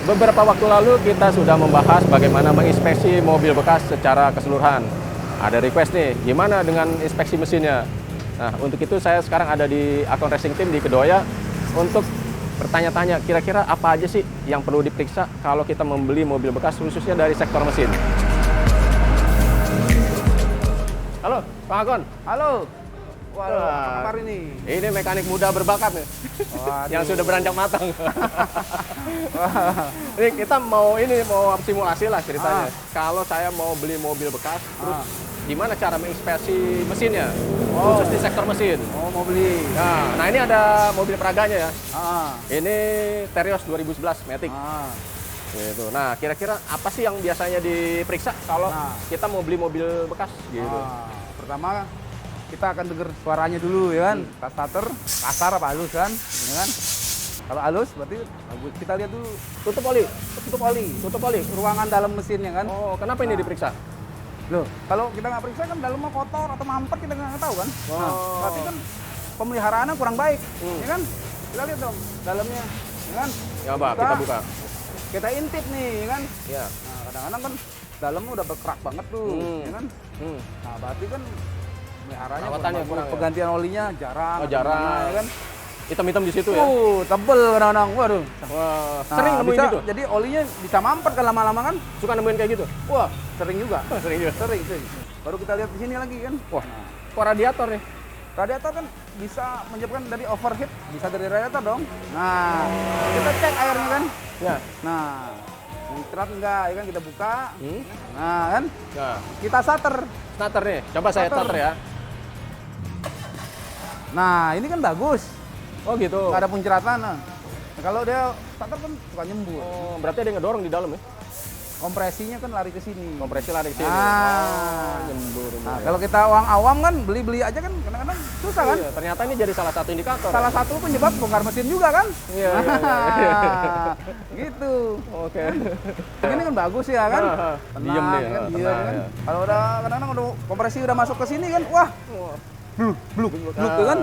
Beberapa waktu lalu kita sudah membahas bagaimana menginspeksi mobil bekas secara keseluruhan. Ada request nih, gimana dengan inspeksi mesinnya? Nah, untuk itu saya sekarang ada di Akon Racing Team di Kedoya untuk bertanya-tanya, kira-kira apa aja sih yang perlu diperiksa kalau kita membeli mobil bekas khususnya dari sektor mesin. Halo, Pak Akon. Halo. Waduh, apa kabar ini? Ini mekanik muda berbakat nih, yang sudah beranjak matang. Ini kita mau simulasi lah ceritanya. Kalau saya mau beli mobil bekas, terus gimana cara menginspeksi mesinnya, khusus di sektor mesin. Oh, mau beli. Nah ini ada mobil peraganya ya. Ini Terios 2011 Matic. Gitu. Nah, kira-kira apa sih yang biasanya diperiksa kalau kita mau beli mobil bekas gitu? Pertama kita akan dengar suaranya dulu ya kan. Starter kasar apa halus kan? Ya kan? Kalau halus berarti kita lihat dulu tutup oli ruangan dalam mesinnya kan. Oh, kenapa ini diperiksa? Loh, kalau kita nggak periksa kan dalamnya kotor atau mampet kita nggak tahu kan. Berarti kan pemeliharaannya kurang baik, ya kan? Kita lihat dong dalamnya, ya kan? Ya, Pak, kita buka. Kita intip nih, ya kan? Ya. Nah, kadang-kadang kan dalamnya udah berkerak banget tuh, ya kan? Nah, berarti kan pemeliharanya kurang, penggantian olinya jarang. Oh, jarang. Ya kan? Hitam-hitam di situ ya? Tebel kadang-kadang. Waduh. Wah, sering nemuin bisa, gitu? Jadi olinya bisa mampet kan lama-lama kan? Suka nemuin kayak gitu? Wah, sering juga. Sering juga? Sering. Baru kita lihat di sini lagi kan? Wah, kok radiator nih? Radiator kan bisa menyebabkan dari overheat, bisa dari radiator dong. Nah, kita cek airnya kan? Ya. Nah, nitrat enggak, ya kan kita buka. Nah, kan? Ya. Kita starter. Starter nih, coba saya starter ya. Nah, ini kan bagus. Oh gitu? Nggak ada punceratan. Nah, kalau dia starter kan suka nyembur. Oh, berarti ada yang ngedorong di dalam ya? Kompresinya kan lari ke sini. Kompresi lari ke sini. Nyembur. Nah, kalau kita orang awam kan beli-beli aja kan kadang-kadang susah kan? Iya, ternyata ini jadi salah satu indikator. Salah satu penyebab bongkar mesin juga kan? Iya. Gitu. Oke. Ini kan bagus ya kan? Diem nih. Kan, diem kan? Kalau udah kadang-kadang udah kompresi udah masuk ke sini kan, wah, bluk kan?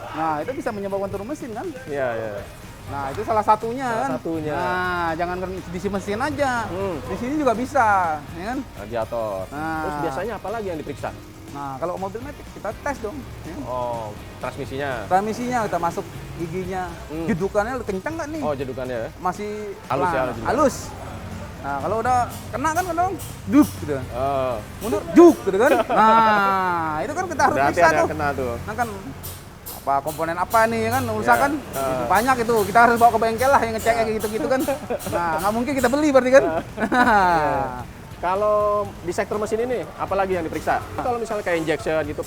Nah, itu bisa menyebabkan turun mesin kan? Iya. Nah, itu salah satunya kan? Nah, jangan di mesin aja. Di sini juga bisa, ya kan? Radiator. Nah. Terus biasanya apa lagi yang diperiksa? Nah, kalau mobil Matic kita tes dong. Ya. Oh, transmisinya. Transmisinya kita masuk giginya. Jedukannya kencang nggak nih? Oh, jedukannya ya? Masih halus ya? Halus. Nah, kalau udah kena kan kadang duk gitu. Mundur juk gitu kan. Nah, itu kan kita harus berarti periksa ada tuh. Kena tuh. Nah kan apa komponen apa nih kan usahakan banyak itu kita harus bawa ke bengkel lah yang ngecek kayak gitu-gitu kan. Nah, nggak mungkin kita beli berarti kan. Kalau di sektor mesin ini, apalagi yang diperiksa? Kalau misalnya kayak injection gitu,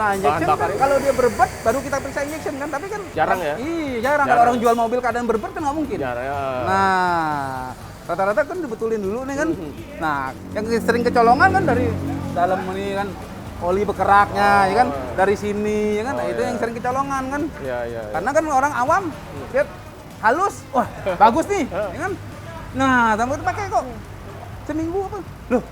nah injection kan kalau dia berbet baru kita periksa injection kan, tapi kan jarang ya? Iya jarang. Kalau orang jual mobil keadaan berbet kan nggak mungkin. Jarang ya. Nah rata-rata kan dibetulin dulu nih kan. Nah yang sering kecolongan kan dari dalam ini kan oli bekeraknya, ya kan dari sini, ya kan. Nah, itu yang sering kecolongan kan. Iya. Karena kan orang awam lihat halus, wah bagus nih, ya kan. Nah tambah itu pakai kok seminggu apa? Loh,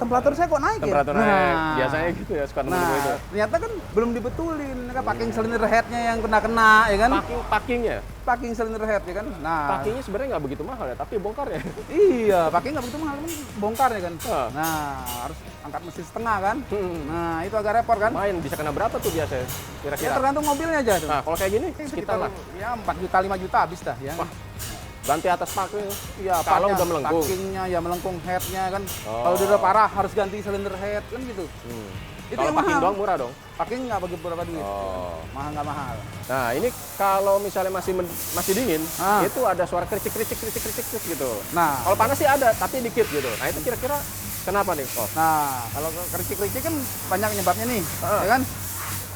temperatur saya kok naik temperatur ya? naik. Biasanya gitu ya, suka nemu itu. Ternyata kan belum dibetulin, kan packing cylinder head-nya yang kena-kena, ya kan? Packingnya? Packing cylinder head, ya kan? Nah, packingnya sebenarnya nggak begitu mahal ya, tapi bongkarnya. Iya, packing nggak begitu mahal, kan bongkarnya kan. Nah, harus angkat mesin setengah kan. Nah, itu agak repot kan. Main bisa kena berapa tuh biasanya? Kira-kira? Ya, tergantung mobilnya aja tuh. Nah, kalau kayak gini sekitar lah. Ya 4 juta 5 juta habis dah ya. Wah, ganti atas packingnya. Iya, kalau udah melengkung. Packingnya ya melengkung headnya kan. Kalau udah parah harus ganti silinder head kan gitu. Itu kalau yang packing mahal. doang murah dong? Packing nggak bagi berapa duit. Mahal nggak mahal. Nah ini kalau misalnya masih dingin, itu ada suara kricik gitu. Nah kalau panas sih ada, tapi dikit gitu. Nah itu kira-kira kenapa nih? Nah kalau kricik kan banyak penyebabnya nih, ya kan?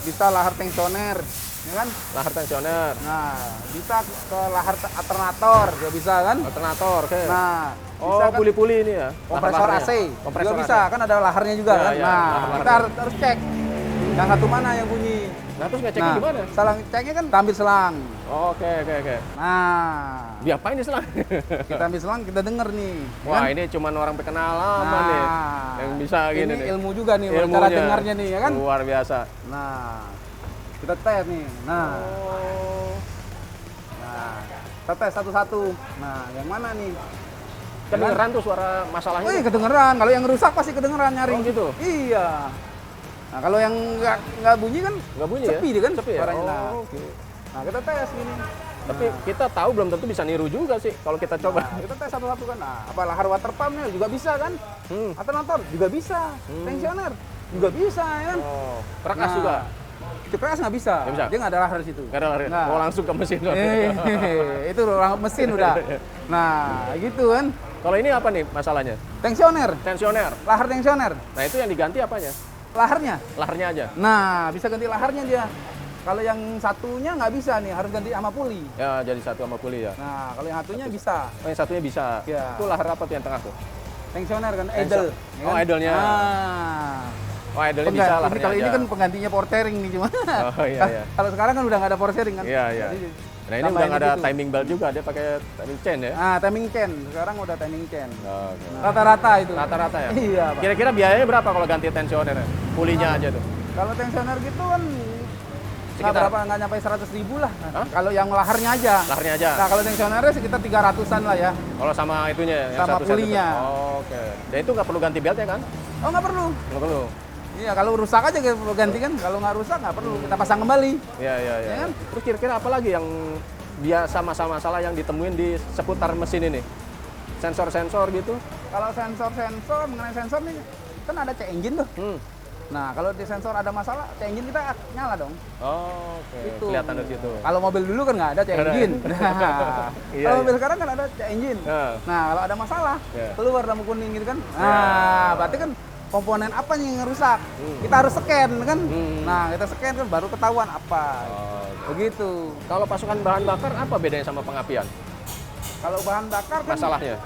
Bisa lahar tensioner, ya kan? Lahar tensioner. Nah bisa ke lahar alternator, juga bisa kan? Alternator, oke. Nah bisa puli-puli ini ya? Kompresor AC, juga bisa kan ada laharnya juga kan? Ya, nah kita harus cek yang satu mana yang bunyi. Nah terus ngeceknya gimana? Selang ceknya kan kita ambil selang. Oke. Nah, diapain nih selang? kita ambil selang, kita denger nih. Wah kan? Ini cuma orang pengalaman nih yang bisa gini nih. Ilmu juga nih, cara dengarnya nih ya kan? Luar biasa. Nah, kita tes nih. Nah, Kita tes satu-satu. Nah, yang mana nih? Kedengeran tuh suara masalahnya. Oh iya kedengeran. Kalau yang rusak pasti kedengeran nyaring. Oh, gitu? Iya. Nah kalau yang nggak bunyi kan Nggak bunyi sepi ya? dia kan Sepi ya? suaranya. Nah, Oh, oke. nah, kita tes gini. Tapi kita tahu belum tentu bisa niru juga sih kalau kita coba. Nah, kita tes satu-satu kan. Nah, apa lahar water pumpnya juga bisa kan? Alternator juga bisa. Tensioner juga bisa ya kan? Oh, perakas Nah, juga. Itu keras nggak bisa. Nggak bisa? Dia nggak ada lahar di situ. Nggak ada lari. Nggak. Oh, langsung ke mesin. Itu mesin udah. Nah, gitu kan. Kalau ini apa nih masalahnya? Tensioner, Tensioner. lahar tensioner. Nah, itu yang diganti apanya? Laharnya. Laharnya aja. Nah, bisa ganti laharnya dia. Kalau yang satunya nggak bisa nih, harus ganti sama puli. Ya, jadi satu sama puli ya. Nah, kalau yang satunya bisa. Oh, yang satunya bisa. Ya. Itu lahar apa tuh yang tengah tuh? Tensioner kan, idle. ya Oh, kan? idle-nya. Nah, Oh, idle-nya bisa ini laharnya kalau ini aja. kan penggantinya power steering nih cuma. Oh, iya, iya. Kalau sekarang kan udah nggak ada power steering kan. Iya, iya. Jadi, Nah, ini udah tambahin nggak ada gitu. timing belt juga, dia pakai timing chain ya? Ah, timing chain. Sekarang udah timing chain. Oke. Rata-rata itu. Rata-rata ya? Iya, Pak. Kira-kira biayanya berapa kalau ganti tensioner? Pulinya aja tuh. Kalau tensioner gitu kan nggak Sekitar? berapa, nggak nyampe 100.000 lah. Nah, Hah? kalau yang laharnya aja. Laharnya aja. Nah, kalau tensionernya sekitar 300-an lah ya. Kalau sama itunya yang Sama satu set itu. pulinya. Oh, oke. Dan itu nggak perlu ganti beltnya kan? Oh, nggak perlu. Nggak perlu. Iya, kalau rusak aja kita perlu ganti kan. Kalau nggak rusak nggak perlu, kita pasang kembali. Iya, iya, iya. Ya kan? Terus kira-kira apa lagi yang biasa masalah-masalah yang ditemuin di seputar mesin ini? Sensor-sensor gitu? Kalau sensor mengenai sensor nih kan ada check engine tuh. Nah, kalau di sensor ada masalah, check engine kita nyala dong. Oh, oke. Itu. Kelihatan dari situ. Kalau mobil dulu kan nggak ada check Nggak ada. engine. Nah, Iya, kalau iya. mobil sekarang kan ada check engine. Nah. Nah, kalau ada masalah, Iya. keluar lampu kuning gitu kan. Nah, berarti kan komponen apa yang rusak? Kita harus scan kan. Nah, kita scan kan baru ketahuan apa. Oh, Begitu. kalau pasukan bahan bakar apa bedanya sama pengapian? Kalau bahan bakar kan Masalahnya?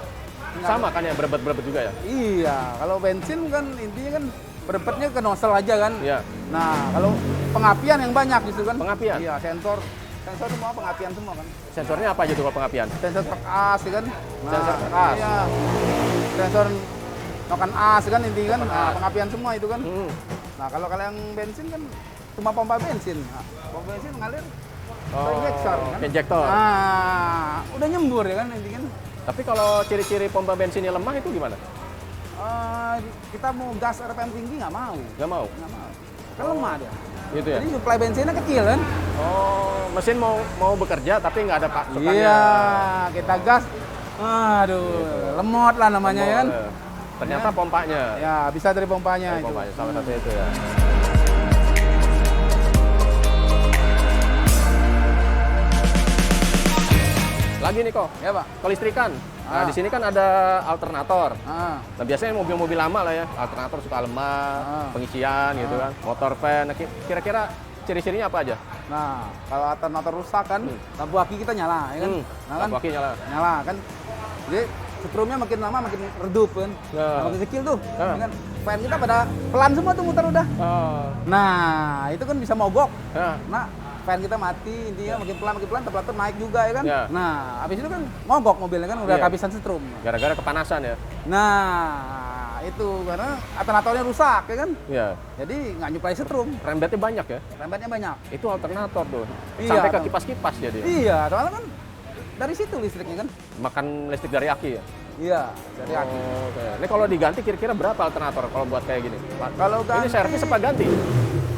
Sama kan ya, berebet-berebet juga ya? iya, kalau bensin kan intinya kan berebetnya ke nozzle aja kan. Iya. Nah, kalau pengapian yang banyak gitu kan. Pengapian? Iya, sensor semua pengapian semua kan. Sensornya apa aja tuh kalau pengapian? Sensor truk as ya kan. Sensor truk as. Iya. Sensor noken as kan intinya kan. Noken Nah, as. pengapian semua itu kan. Hmm. Nah, kalau yang bensin kan cuma pompa bensin. Nah, pompa bensin ngalir ke Oh, injektor kan. ke injektor. Nah, udah nyembur ya kan intinya kan. Tapi kalau ciri-ciri pompa bensinnya lemah itu gimana? Kita mau gas RPM tinggi nggak mau. Nggak mau? Nggak mau. Kan lemah dia. Gitu ya? Jadi suplai bensinnya kecil kan. Oh, mesin mau bekerja tapi nggak ada pasokannya. Iya, kita gas. Aduh, lemot lah namanya ya kan. Ternyata pompanya. Ya, bisa dari pompanya itu. Pompanya, salah satu itu ya. Lagi nih kok, Ya, Pak. kelistrikan. Nah, Ah. di sini kan ada alternator. Ah, Nah, biasanya mobil-mobil lama lah ya, alternator suka lemah, pengisian gitu kan, motor fan. Nah, kira-kira ciri-cirinya apa aja? nah, kalau alternator rusak kan, lampu aki kita nyala, ya kan? Nah, kan Lampu aki nyala. nyala kan. Jadi setrumnya makin lama makin redup kan. Ya. Nah, makin kecil tuh. Ya. Ya kan? Fan kita pada pelan semua tuh muter udah. Oh, Nah, itu kan bisa mogok. ya. Nah, fan kita mati, intinya makin pelan, temperatur naik juga ya kan. Ya. Nah, habis itu kan mogok mobilnya kan udah Iya. kehabisan setrum. Gara-gara kepanasan ya? Nah, itu karena alternatornya rusak ya kan. Iya. Jadi nggak nyuplai setrum, Rembetnya banyak ya? rembetnya banyak. Itu alternator tuh. Iya, Sampai ke kan. kipas-kipas jadi. Iya, soalnya kan dari situ listriknya kan. Makan listrik dari aki ya? Iya, dari aki. Oh, oke. Ini kalau diganti kira-kira berapa alternator kalau buat kayak gini? Kalau Ini ganti, servis apa ganti?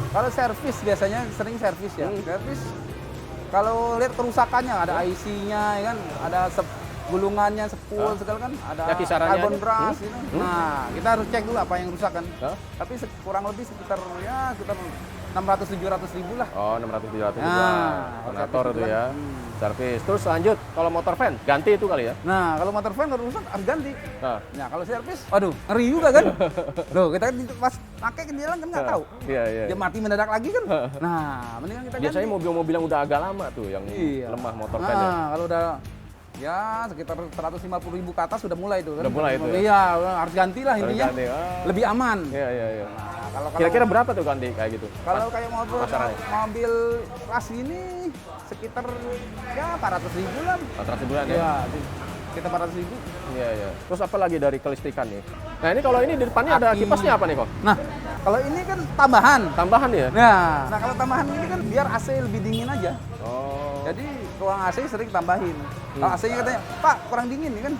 Kalau servis biasanya sering servis ya. Hmm. Servis kalau lihat kerusakannya ada IC-nya ya kan, ada gulungannya, sepul segala kan, ada Ya, kisarannya carbon aja. brush gitu. Nah, kita harus cek dulu apa yang rusak kan. Hah? Tapi kurang lebih sekitar 600-700 ribu lah. Oh, 600-700 Nah, juga. kalau Alternator servis tuh itu ya. kan. Servis. Terus lanjut, kalau motor fan, ganti itu kali ya? Nah, kalau motor fan kalau rusak harus ganti. Nah. Nah, kalau servis, waduh, ngeri juga kan. Loh, kita kan pas pakai ke jalan kan nggak tahu. Iya, iya. Dia mati mendadak lagi kan. Nah, mendingan kita Biasanya ganti. mobil-mobil yang udah agak lama tuh, yang Iya. lemah motor fan ya. Nah, kalau udah ya sekitar 150 ribu ke atas sudah mulai tuh kan. Udah mulai itu ya? Iya, harus ganti lah Harus intinya. ganti. Ah. Lebih aman. Iya, iya, iya. Nah, kalau Kira-kira berapa tuh ganti kayak gitu? kalau kayak Pasarannya? mobil kelas ini sekitar ya 400 ribu lah. 400 bulan ya? Iya, sekitar 400 ribu. Iya, iya. Terus apa lagi dari kelistrikan nih? Nah, ini kalau ini di depannya ada Aki. kipasnya apa nih kok? Nah, kalau ini kan tambahan. Tambahan ya? Nah, kalau tambahan ini kan biar AC lebih dingin aja. Oh. Jadi ruang AC sering tambahin. Kalau AC-nya katanya, Pak kurang dingin nih kan,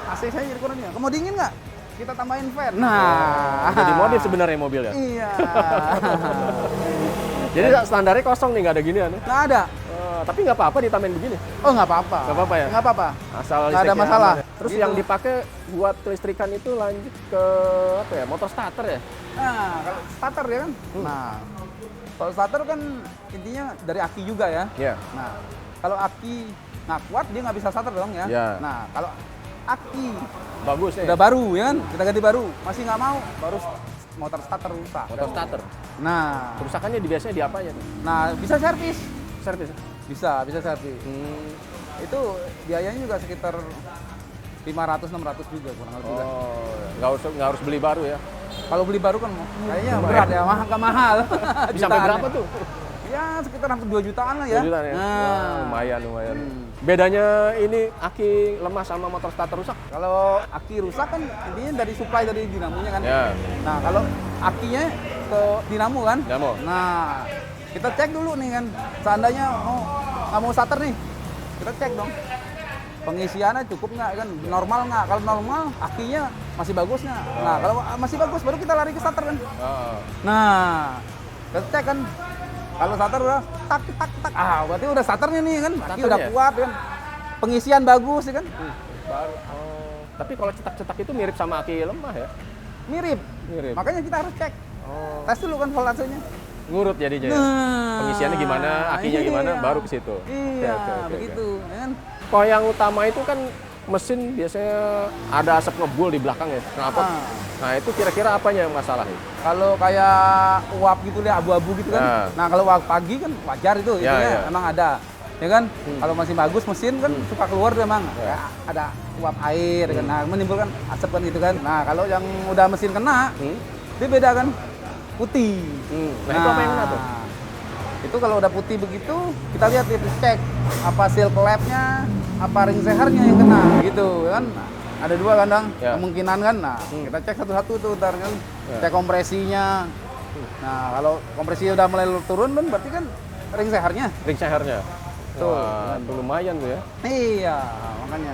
AC saya jadi kurang dingin. Kamu dingin nggak? Kita tambahin fan. Nah, Jadi modif sebenarnya mobil ya. iya. Jadi standarnya kosong nih, nggak ada ginian. Nggak ada. Tapi nggak apa-apa ditambahin begini. Oh nggak apa-apa. Nggak apa-apa ya? Nggak apa-apa. Asal Nggak ada listriknya masalah. aman ya. Terus Gitu. yang dipakai buat kelistrikan itu lanjut ke apa ya? Motor starter ya? Nah, kalau starter ya kan. Nah, kalau starter kan intinya dari aki juga ya. Iya. Nah, kalau aki nggak kuat dia nggak bisa starter dong ya. Iya. Nah, kalau aki Bagus nih. udah baru ya kan, kita ganti baru, masih nggak mau, baru motor starter rusak. Motor starter. Nah, Kerusakannya biasanya di apanya tuh? nah bisa servis, Servis. bisa servis. Itu biayanya juga sekitar 500-600 juga kurang lebih lah. Oh, nggak harus beli baru ya? Kalau beli baru kan kayaknya berat ya, agak mahal. Bisa sampai Jutaan berapa ya. tuh? Ya sekitar hampir 2 jutaan lah ya. 2 jutaan ya? Nah, Wah, lumayan. Bedanya ini aki lemah sama motor starter rusak? kalau aki rusak kan intinya dari supply dari dinamonya kan. Ya. Nah kalau akinya ke dinamo kan. Dinamo. Nah kita cek dulu nih kan. Seandainya nggak mau starter nih, kita cek dong. Pengisiannya cukup nggak kan? Normal nggak? Kalau normal akinya masih bagus nggak? Nah kalau masih bagus baru kita lari ke starter kan. Nah kita cek kan. Kalau starter udah tak, berarti udah starternya nih kan, aki udah Starternya? kuat kan, pengisian bagus ya kan, Tapi kalau cetak-cetak itu mirip sama aki lemah ya? mirip. Makanya kita harus cek, tes dulu kan voltasenya. Ngurut jadinya ya? Nah, Pengisiannya gimana, akinya gimana, iya. baru ke situ. Iya, Oke. begitu. Ya kan? Kalau yang utama itu kan mesin biasanya ada asap ngebul di belakang ya, knalpot. Ah. Nah itu kira-kira apanya yang masalah itu? Kalau kayak uap gitu ya, abu-abu gitu kan. Nah. Nah kalau uap pagi kan wajar itu, Ya, itunya ya. emang ada. Ya kan, kalau masih bagus mesin kan suka keluar tuh emang. Ya. Ya, ada uap air kan, nah, menimbulkan asap kan gitu kan. Nah kalau yang udah mesin kena, dia beda kan, putih. Nah, itu apa yang kena tuh? Itu kalau udah putih begitu, kita lihat itu cek apa seal clapnya, apa ring sehernya yang kena gitu kan. Ada dua kan Dang, Ya. kemungkinan kan. Nah, kita cek satu-satu tuh ntar kan. Ya. Cek kompresinya. Nah, kalau kompresinya udah mulai turun kan berarti kan ring sehernya. Ring sehernya. Tuh. Wah, itu lumayan tuh ya. Iya, makanya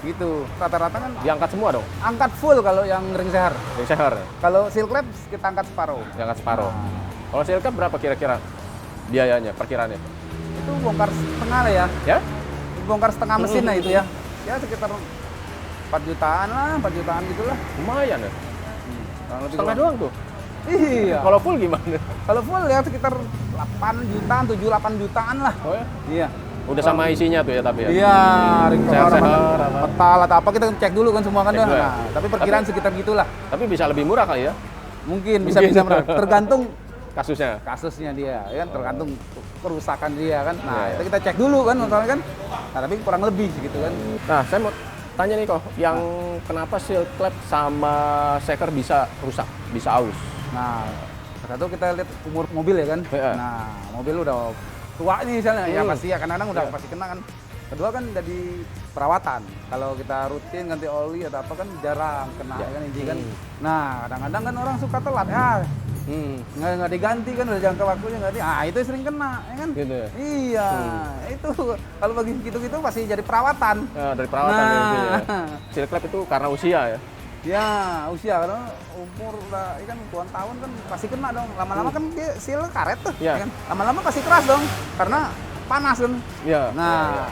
gitu. Rata-rata kan Diangkat semua dong, angkat full kalau yang ring seher. ring seher. Kalau seal clap kita angkat separuh. Diangkat separuh. Nah. Kalau seal cap berapa kira-kira biayanya, perkiraannya? Itu bongkar setengah lah ya. Ya? Bongkar setengah mesin lah itu ya. Ya sekitar 4 jutaan lah, 4 jutaan gitu lah. Lumayan ya. Kurang lebih Setengah kurang. doang tuh. Iya. Kalau full gimana? Kalau full ya sekitar 8 jutaan, 7-8 jutaan lah. Oh ya? Iya. Udah sama isinya tuh ya tapi ya? Iya, ring Seher-seher, cover, apa? metal atau apa kita cek dulu kan semua kan Cek dah. dulu ya? Nah, tapi perkiraan sekitar gitulah. Tapi bisa lebih murah kali ya Mungkin bisa Mungkin. merah. Tergantung kasusnya. kasusnya dia, ya kan tergantung kerusakan dia kan. Nah, Iya, iya. itu kita cek dulu kan misalnya kan. Nah, tapi kurang lebih gitu kan. Nah, saya mau tanya nih kok, yang kenapa seal clap sama seker bisa rusak, bisa aus? Nah, satu kita lihat umur mobil ya kan. Iya. Nah, mobil udah tua nih misalnya, ya pasti ya kadang-kadang udah Iya. pasti kena kan. Kedua kan jadi perawatan. Kalau kita rutin ganti oli atau apa kan jarang kena Ya. ya kan inti kan. Nah, kadang-kadang kan orang suka telat ya. Nggak diganti kan udah jangka waktunya nggak di. Ah, itu sering kena ya kan. Gitu ya? Iya, itu kalau bagi gitu-gitu pasti jadi perawatan. Ya, dari perawatan Nah. ya, intinya. Seal clap itu karena usia ya? Ya, usia karena umur udah ya kan puluhan tahun kan pasti kena dong. Lama-lama kan dia seal karet tuh, Iya. ya kan. Lama-lama pasti keras dong karena panas kan. Iya. Nah,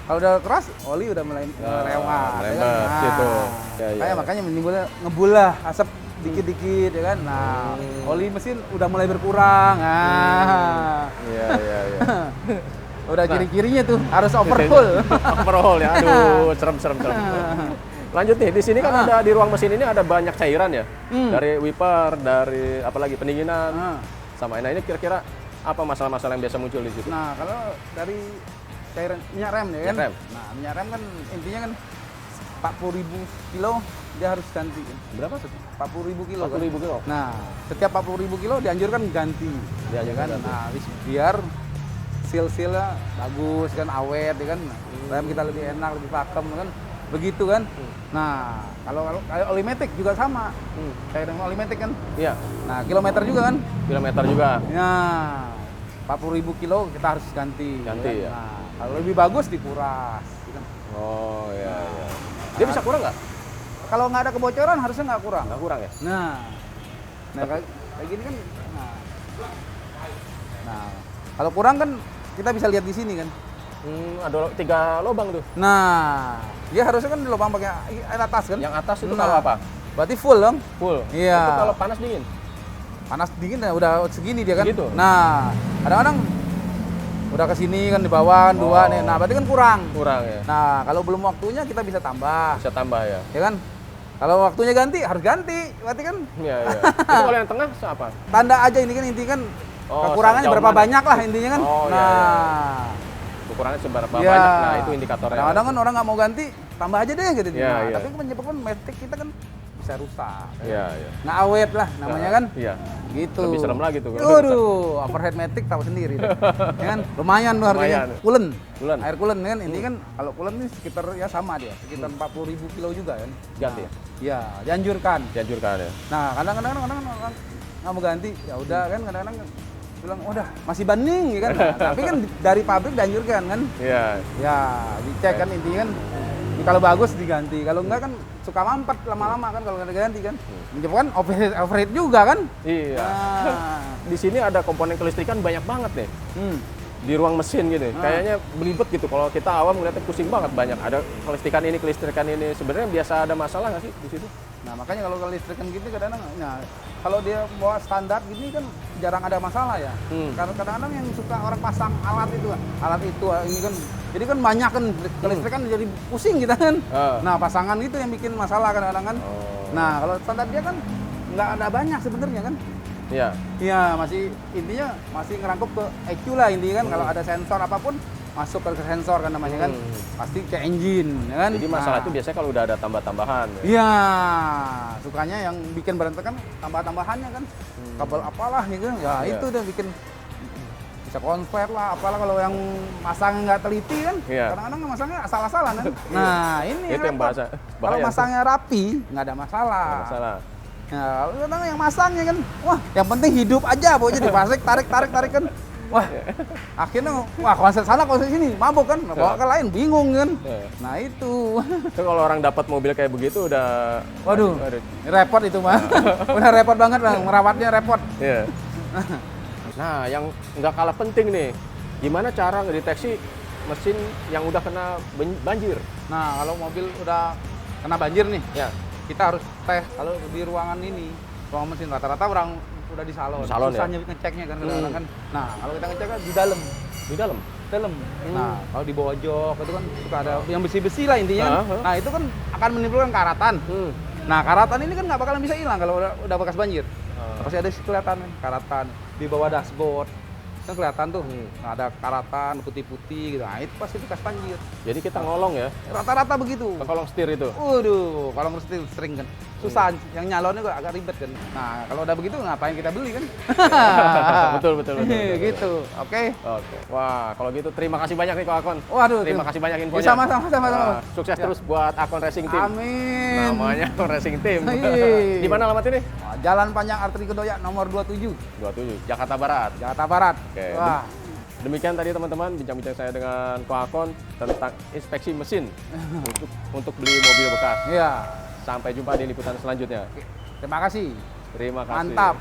kalau udah keras, oli udah mulai lewat. merembet gitu. Ya, ya, Kayak ya. makanya menimbulnya ngebul lah, asap dikit-dikit ya kan. Nah, oli mesin udah mulai berkurang. Nah, Iya, iya, iya. udah ciri-cirinya tuh harus overhaul. Overhaul ya, aduh, serem. Lanjut nih, di sini kan ada di ruang mesin ini ada banyak cairan ya, dari wiper, dari apalagi pendinginan, sama nah ini kira-kira apa masalah-masalah yang biasa muncul di situ? Nah, kalau dari cairan minyak rem ya kan. Minyak rem. Nah, minyak rem kan intinya kan 40.000 kilo dia harus ganti. Berapa? 40.000 kilo. 40.000 kilo. Nah, setiap 40.000 kilo dianjurkan ganti. Dianjurkan kan. ganti. Nah, biar seal-sealnya bagus kan, awet ya kan. Rem kita lebih enak, lebih pakem kan. Begitu kan. Nah, kalau oli matic juga sama. Cairan oli matic kan. Iya, Nah, kilometer juga kan. kilometer juga. Ya, 40.000 kilo kita harus ganti. Ganti, ya. Nah, Kalau lebih bagus dikuras. Gitu. Oh iya, iya. Dia bisa kurang nggak? Kalau nggak ada kebocoran harusnya nggak kurang. Nggak kurang ya? Nah kayak gini kan. Nah, kalau kurang kan kita bisa lihat di sini kan. Ada 3 lubang tuh. Nah, dia harusnya kan di lubang bagian air atas kan. Yang atas itu Nah, kalau apa? Berarti full dong. Full. Iya. Itu kalau panas dingin. Panas dingin ya udah segini dia kan. Segitu? Nah, kadang-kadang udah ke sini kan di bawah kan, 2 nih. Nah, berarti kan kurang. Kurang ya. Nah, kalau belum waktunya kita bisa tambah. Bisa tambah ya. Ya kan? Kalau waktunya ganti harus ganti. Berarti kan Iya, iya. Itu kalau yang tengah apa? tanda aja ini kan inti kan Oh, kekurangannya sejauh berapa mana? banyak lah intinya kan. Oh, iya, Nah, Ukurannya seberapa iya. banyak. Nah, itu indikatornya. Kadang-kadang kan orang nggak mau ganti, tambah aja deh gitu. Iya, Nah, iya. tapi menyebabkan metik kita kan bisa rusak. Iya, iya. Nggak awet lah namanya kan. Iya. Gitu. Lebih serem lagi tuh. Waduh, overhead matic tahu sendiri. Tuh. Ya kan? Lumayan tuh harganya. Lumayan. Kulen. Kulen. Air kulen kan. Ini kan kalau kulen ini sekitar ya sama dia, sekitar 40.000 kilo juga kan. Ganti ya? Iya, dianjurkan. Dianjurkan ya. Nah, kadang-kadang orang nggak mau ganti. Ya udah kan kadang-kadang bilang, "Udah, masih banding," ya kan. Nah, tapi kan dari pabrik dianjurkan kan. Iya. Ya, dicek kan intinya kan. Kalau bagus diganti, kalau enggak kan suka mampet lama-lama kan kalau nggak diganti kan. Menyebabkan overhead juga kan. Iya. Nah. Di sini ada komponen kelistrikan banyak banget nih. Di ruang mesin gini. Kayaknya belibet gitu. Kalau kita awam ngeliatnya pusing banget banyak. Ada kelistrikan ini. Sebenarnya biasa ada masalah nggak sih di situ? Nah, makanya kalau kelistrikan gitu kadang-kadang, nah, kalau dia bawa standar gini kan jarang ada masalah ya. Karena kadang-kadang yang suka orang pasang alat itu ini kan, jadi kan banyak kan kelistrikan jadi pusing kita kan. Nah, pasangan itu yang bikin masalah kadang-kadang kan. Nah, kalau standar dia kan nggak ada banyak sebenarnya kan. Iya. Iya, masih intinya masih ngerangkup ke EQ lah intinya kan. Kalau ada sensor apapun masuk ke sensor kan namanya kan. Pasti ke engine ya kan. Jadi masalah itu biasanya kalau udah ada tambah-tambahan. Ya? Iya, sukanya yang bikin berantakan tambah-tambahannya kan. Kabel apalah gitu. Ya Iya. itu udah bikin bisa konver lah, apalah kalau yang masang nggak teliti kan. Iya. Kadang-kadang masangnya asal-asalan kan. Nah, ini Itu yang repot. bahaya. Kalau masangnya rapi, nggak ada masalah. Nggak masalah. Ya, kadang yang masangnya kan, wah, yang penting hidup aja, pokoknya dipasang tarik kan. Wah, akhirnya, wah, konser sana, konser sini, mabuk kan, bawa ke lain, bingung kan. Nah itu. Itu kalau orang dapat mobil kayak begitu udah, Waduh, repot itu mah. Udah repot banget lah, merawatnya repot. Iya. Nah, yang nggak kalah penting nih, gimana cara ngedeteksi mesin yang udah kena banjir? Nah, kalau mobil udah kena banjir nih, Ya. kita harus tes. Kalau di ruangan ini, ruangan mesin rata-rata orang udah di salon. Di salon, susahnya ngeceknya kan kadang-kadang kan. Nah, kalau kita ngecek kan di dalam. Di dalam? Dalam. Nah, kalau di bawah jok itu kan suka ada yang besi-besi lah intinya. Nah, itu kan akan menimbulkan karatan. Nah, karatan ini kan nggak bakalan bisa hilang kalau udah bekas banjir. Pasti ada kelihatan kan, karatan di bawah dashboard. Kan kelihatan tuh, nah, ada karatan putih-putih gitu. Nah, itu pasti bekas banjir. Jadi kita ngolong ya, Rata-rata begitu. ke kolong setir itu? Waduh, kalau mesti sering kan. Susah, yang nyalonnya juga agak ribet kan. Nah, kalau udah begitu ngapain kita beli kan? betul. Gitu, oke. Oke. Wah, kalau gitu terima kasih banyak nih Ko Akon. Waduh, Terima kasih banyak infonya. Sama-sama. Wah, sukses Ya. terus buat Akon Racing Team. Amin. Namanya Akon Racing Team. Hei. Di mana alamat ini? Wah, Jalan Panjang Arteri Kedoya nomor 27, 27, Jakarta Barat. Jakarta Barat. Oke. Wah, Demikian tadi teman-teman bincang-bincang saya dengan Ko Akon tentang inspeksi mesin untuk beli mobil bekas. iya. Sampai jumpa di liputan selanjutnya. Terima kasih. Terima kasih. Mantap.